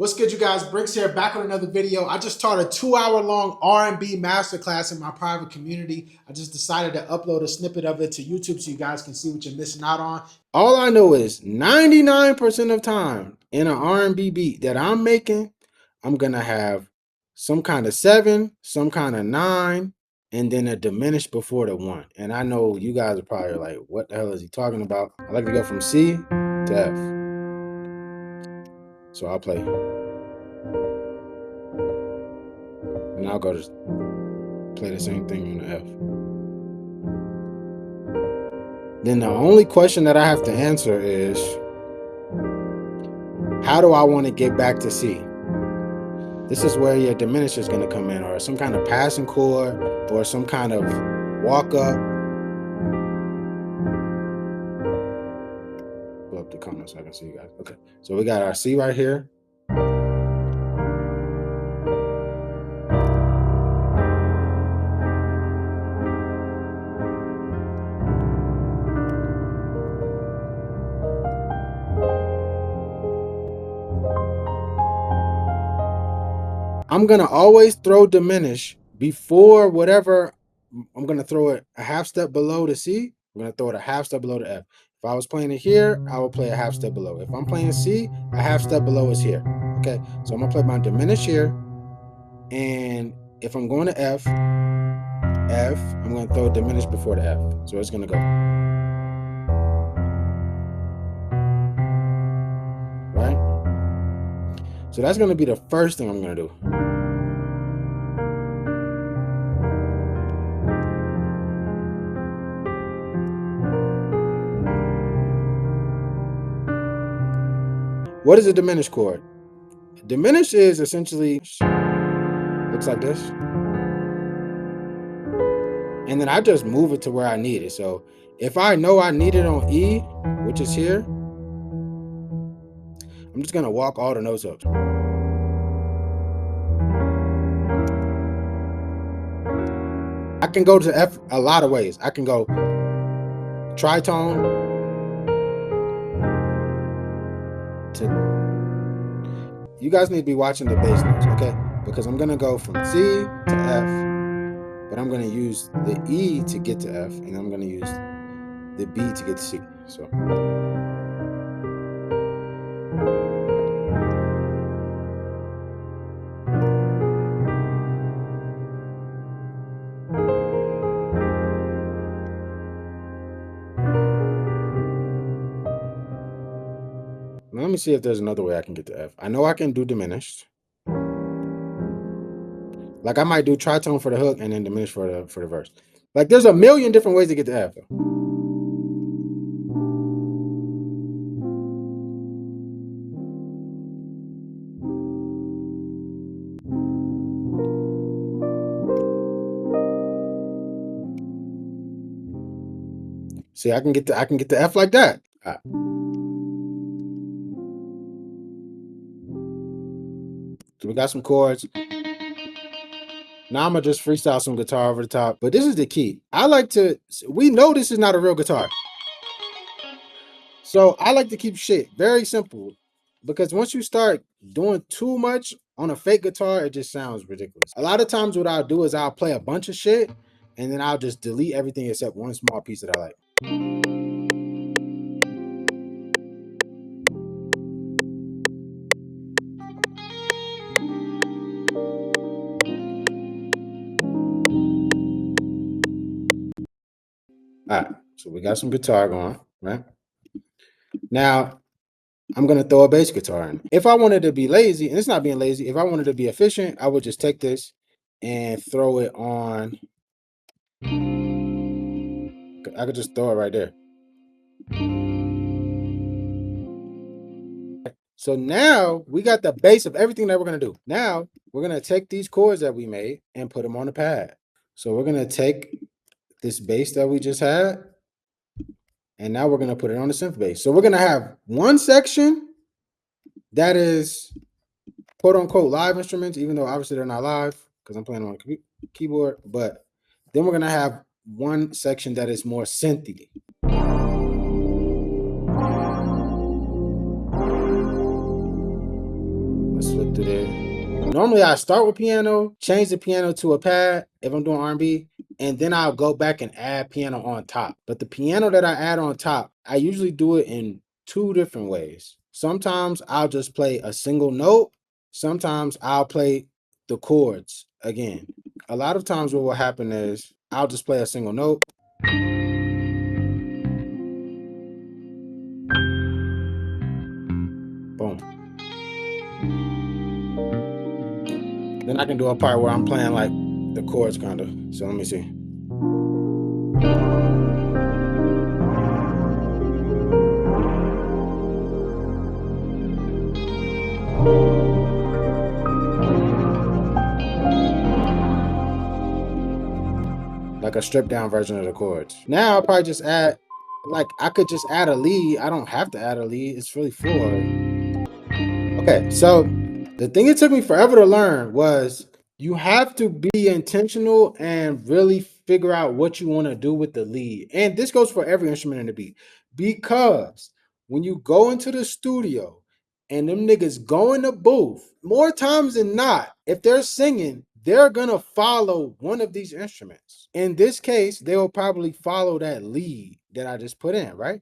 What's good, you guys? Bricks here, back on another video. I just taught a 2-hour-long R&B masterclass in my private community. I just decided to upload a snippet of it to YouTube so you guys can see what you're missing out on. All I know is 99% of time in an R&B beat that I'm making, I'm going to have some kind of 7, some kind of 9, and then a diminished before the 1. And I know you guys are probably like, what the hell is he talking about? I like to go from C to F. So I'll play. And I'll go to play the same thing on the F. Then the only question that I have to answer is, how do I want to get back to C? This is where your diminisher is going to come in, or some kind of passing chord, or some kind of walk up. Pull up the comments so I can see you guys. Okay, so we got our C right here. I'm going to always throw diminish before whatever. I'm going to throw it a half step below the C. I'm going to throw it a half step below the F. If I was playing it here, I would play a half step below. If I'm playing C, a half step below is here. Okay, so I'm going to play my diminish here. And if I'm going to F, I'm going to throw diminish before the F. So it's going to go. Right? So that's going to be the first thing I'm going to do. What is a diminished chord? Diminished is essentially, looks like this. And then I just move it to where I need it. So if I know I need it on E, which is here, I'm just going to walk all the notes up. I can go to F a lot of ways. I can go tritone to, you guys need to be watching the bass notes, okay? Because I'm going to go from C to F, but I'm going to use the E to get to F, and I'm going to use the B to get to C. So let me see if there's another way I can get to F. I know I can do diminished. Like I might do tritone for the hook and then diminish for the verse. Like there's a million different ways to get to F. See, I can get to F like that. All right. So we got some chords. Now I'm gonna just freestyle some guitar over the top. But this is the key. We know this is not a real guitar. So I like to keep shit very simple. Because once you start doing too much on a fake guitar, it just sounds ridiculous. A lot of times what I'll do is I'll play a bunch of shit and then I'll just delete everything except one small piece that I like. All right, so we got some guitar going, right? Now, I'm going to throw a bass guitar in. If I wanted to be lazy, and it's not being lazy, if I wanted to be efficient, I would just take this and throw it on. I could just throw it right there. So now we got the base of everything that we're going to do. Now we're going to take these chords that we made and put them on the pad. So we're going to take this bass that we just had, and now we're going to put it on the synth bass. So we're going to have one section that is quote unquote live instruments, even though obviously they're not live because I'm playing on a keyboard. But then we're going to have one section that is more synthy. just flip through there. Normally I start with piano, change the piano to a pad if I'm doing R&B, and then I'll go back and add piano on top. But the piano that I add on top, I usually do it in 2 different ways. Sometimes I'll just play a single note. Sometimes I'll play the chords again. A lot of times what will happen is I'll just play a single note. Boom. Then I can do a part where I'm playing like the chords kind of. So let me see. Like a stripped down version of the chords. Now I'll probably just add, like I could just add a lead. I don't have to add a lead. It's really floor. Okay, so the thing it took me forever to learn was you have to be intentional and really figure out what you want to do with the lead. And this goes for every instrument in the beat. Because when you go into the studio and them niggas go in the booth, more times than not, if they're singing, they're gonna follow one of these instruments. In this case, they will probably follow that lead that I just put in, right?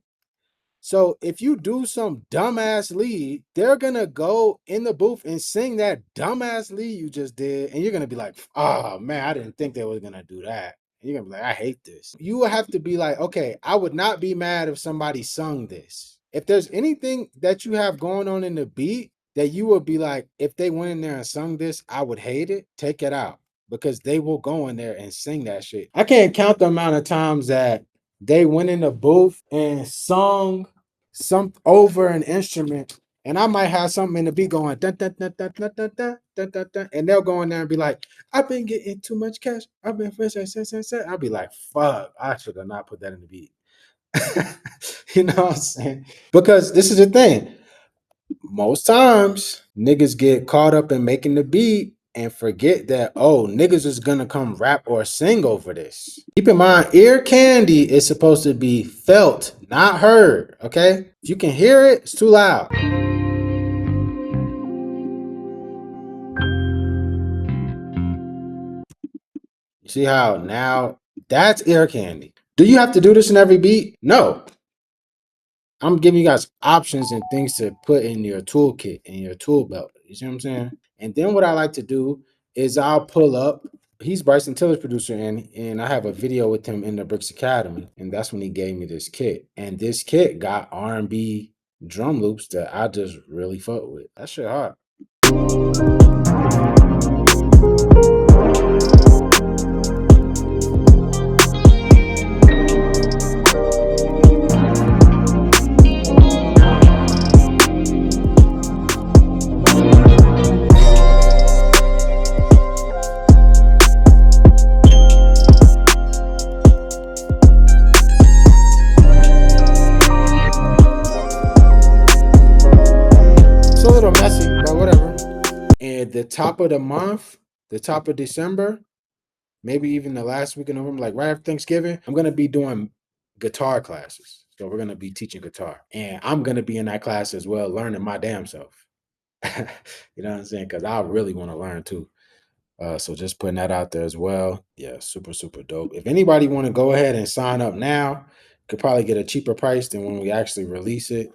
So if you do some dumbass lead, they're gonna go in the booth and sing that dumbass lead you just did, and you're gonna be like, "Oh man, I didn't think they were gonna do that." And you're gonna be like, "I hate this." You will have to be like, "Okay, I would not be mad if somebody sung this." If there's anything that you have going on in the beat that you would be like, if they went in there and sung this, I would hate it. Take it out because they will go in there and sing that shit. I can't count the amount of times that they went in the booth and sung some over an instrument, and I might have something in the beat going dun, dun, dun, dun, dun, dun, dun, dun, dun, dun, and they'll go in there and be like, "I've been getting too much cash. I've been fresh." I'll be like, "Fuck, I should have not put that in the beat." You know what I'm saying? Because this is the thing. Most times niggas get caught up in making the beat and forget that, oh, niggas is gonna come rap or sing over this. Keep in mind, ear candy is supposed to be felt, not heard, okay? If you can hear it, it's too loud. You see how now that's ear candy. Do you have to do this in every beat? No. I'm giving you guys options and things to put in your toolkit, in your tool belt. You see what I'm saying? And then what I like to do is I'll pull up. He's Bryson Tiller's producer, and I have a video with him in the Bricks Academy, and that's when he gave me this kit. And this kit got R&B drum loops that I just really fuck with. That shit hard. Messy, but whatever. And the top of the month, the top of December, maybe even the last week of November, like right after Thanksgiving, I'm gonna be doing guitar classes. So we're gonna be teaching guitar, and I'm gonna be in that class as well, learning my damn self. You know what I'm saying? Because I really want to learn too. So just putting that out there as well. Yeah, super, super dope. If anybody want to go ahead and sign up now, could probably get a cheaper price than when we actually release it.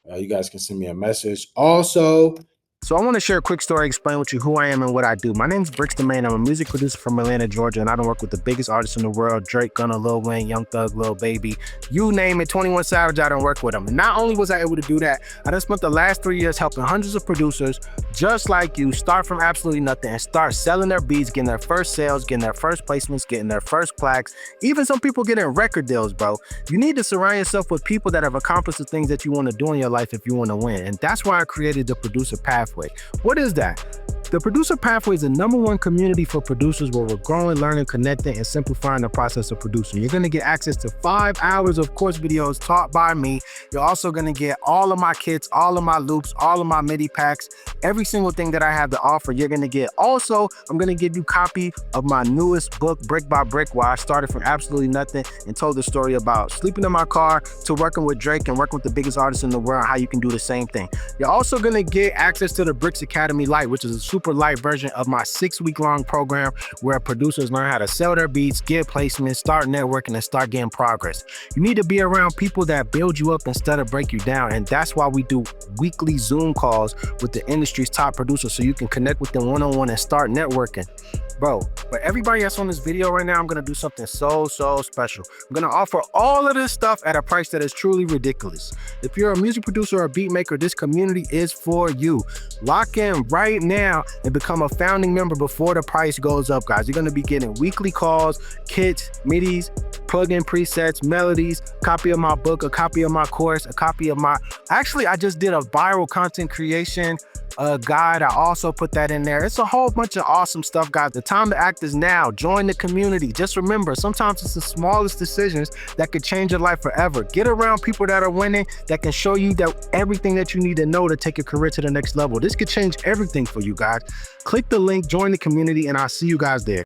You guys can send me a message. Also, so I want to share a quick story, explain with you who I am and what I do. My name is Damane. I'm a music producer from Atlanta, Georgia, and I don't work with the biggest artists in the world: Drake, Gunna, Lil Wayne, Young Thug, Lil Baby, you name it, 21 Savage. I don't work with them. Not only was I able to do that, I done spent the last 3 years helping hundreds of producers just like you start from absolutely nothing and start selling their beats, getting their first sales, getting their first placements, getting their first plaques, even some people getting record deals, bro. You need to surround yourself with people that have accomplished the things that you want to do in your life if you want to win. And that's why I created the Producer Pathway. What is that? The Producer Pathway is the #1 community for producers where we're growing, learning, connecting, and simplifying the process of producing. You're gonna get access to 5 hours of course videos taught by me. You're also gonna get all of my kits, all of my loops, all of my MIDI packs, every single thing that I have to offer, you're gonna get. Also, I'm gonna give you a copy of my newest book, Brick by Brick, where I started from absolutely nothing and told the story about sleeping in my car to working with Drake and working with the biggest artists in the world, how you can do the same thing. You're also gonna get access to the Bricks Academy Lite, which is a super light version of my 6-week-long program where producers learn how to sell their beats, get placements, start networking, and start getting progress. You need to be around people that build you up instead of break you down, and that's why we do weekly Zoom calls with the industry's top producers so you can connect with them one-on-one and start networking. Bro, for everybody that's on this video right now, I'm gonna do something so special. I'm gonna offer all of this stuff at a price that is truly ridiculous. If you're a music producer or a beat maker, this community is for you. Lock in right now and become a founding member before the price goes up, guys. You're gonna be getting weekly calls, kits, MIDIs, plug-in presets, melodies, copy of my book, a copy of my course, a copy of my... Actually, I just did a viral content creation guide. I also put that in there. It's a whole bunch of awesome stuff, guys. The time to act is now. Join the community. Just remember, sometimes it's the smallest decisions that could change your life forever. Get around people that are winning, that can show you that everything that you need to know to take your career to the next level. This could change everything for you guys. Click the link, join the community, and I'll see you guys there.